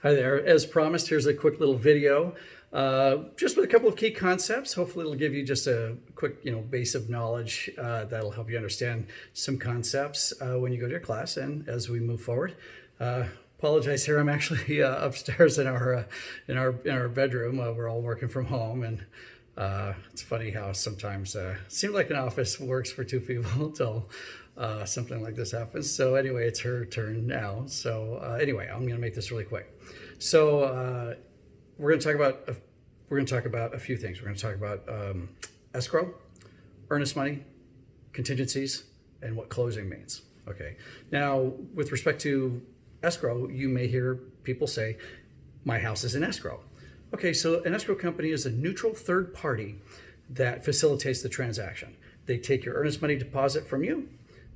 Hi there. As promised, here's a quick little video, just with a couple of key concepts. Hopefully, it'll give you just a quick, base of knowledge that'll help you understand some concepts when you go to your class and as we move forward. Apologize here. I'm actually upstairs in our bedroom. We're all working from home, and it's funny how sometimes it seems like an office works for two people until something like this happens. So anyway, it's her turn now. So anyway, I'm going to make this really quick. So we're going to talk about a few things. We're going to talk about escrow, earnest money, contingencies, and what closing means. Okay. Now, with respect to escrow, you may hear people say, "My house is in escrow." Okay, so an escrow company is a neutral third party that facilitates the transaction. They take your earnest money deposit from you.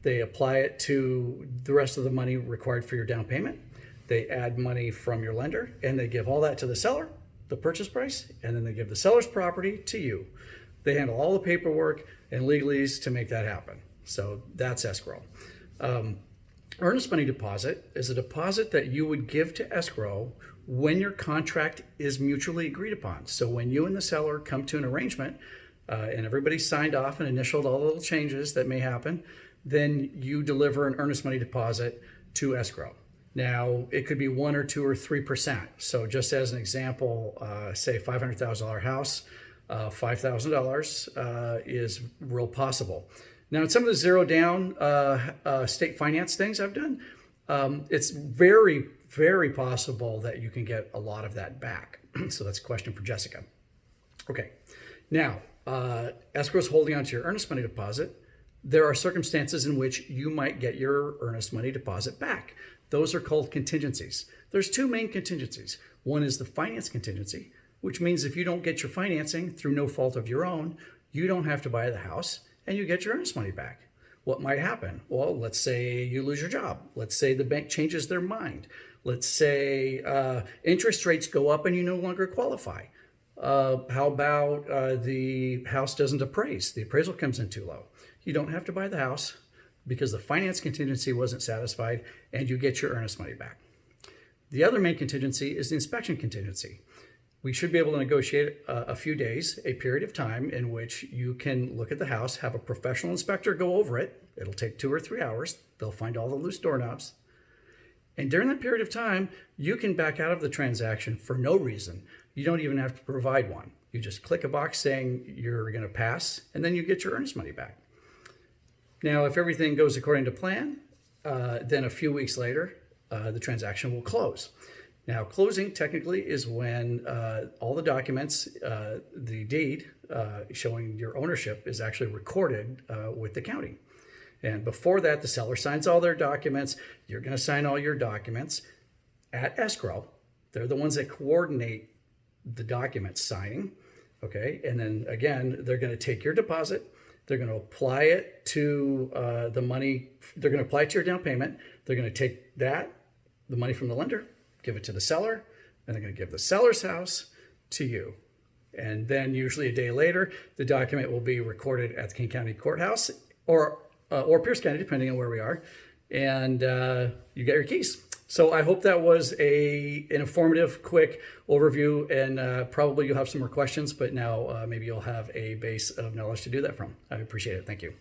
They apply it to the rest of the money required for your down payment. They add money from your lender, and they give all that to the seller, the purchase price, and then they give the seller's property to you. They handle all the paperwork and legalese to make that happen. So that's escrow. Earnest money deposit is a deposit that you would give to escrow when your contract is mutually agreed upon. So when you and the seller come to an arrangement and everybody signed off and initialed all the little changes that may happen, then you deliver an earnest money deposit to escrow. Now, it could be 1 or 2 or 3%. So just as an example, say $500,000 house, $5,000 is real possible. Now, in some of the zero down state finance things I've done, it's very, very possible that you can get a lot of that back. So that's a question for Jessica. Okay. Now, escrow is holding on to your earnest money deposit. There are circumstances in which you might get your earnest money deposit back. Those are called contingencies. There's two main contingencies. One is the finance contingency, which means if you don't get your financing through no fault of your own, you don't have to buy the house and you get your earnest money back. What might happen? Well, let's say you lose your job. Let's say the bank changes their mind. Let's say interest rates go up and you no longer qualify. How about the house doesn't appraise? The appraisal comes in too low. You don't have to buy the house because the finance contingency wasn't satisfied and you get your earnest money back. The other main contingency is the inspection contingency. We should be able to negotiate a few days, a period of time in which you can look at the house, have a professional inspector go over it. It'll take 2 or 3 hours. They'll find all the loose doorknobs. And during that period of time, you can back out of the transaction for no reason. You don't even have to provide one. You just click a box saying you're going to pass, and then you get your earnest money back. Now, if everything goes according to plan, then a few weeks later, the transaction will close. Now, closing technically is when all the documents, the deed showing your ownership is actually recorded with the county. And before that, the seller signs all their documents. You're going to sign all your documents at escrow. They're the ones that coordinate the document signing. Okay. And then again, they're going to take your deposit. They're going to apply it to the money. They're going to apply it to your down payment. They're going to take the money from the lender, give it to the seller, and they're going to give the seller's house to you. And then usually a day later, the document will be recorded at the King County Courthouse or Pierce County, depending on where we are, and you get your keys. So I hope that was an informative, quick overview, and probably you'll have some more questions, but now maybe you'll have a base of knowledge to do that from. I appreciate it. Thank you.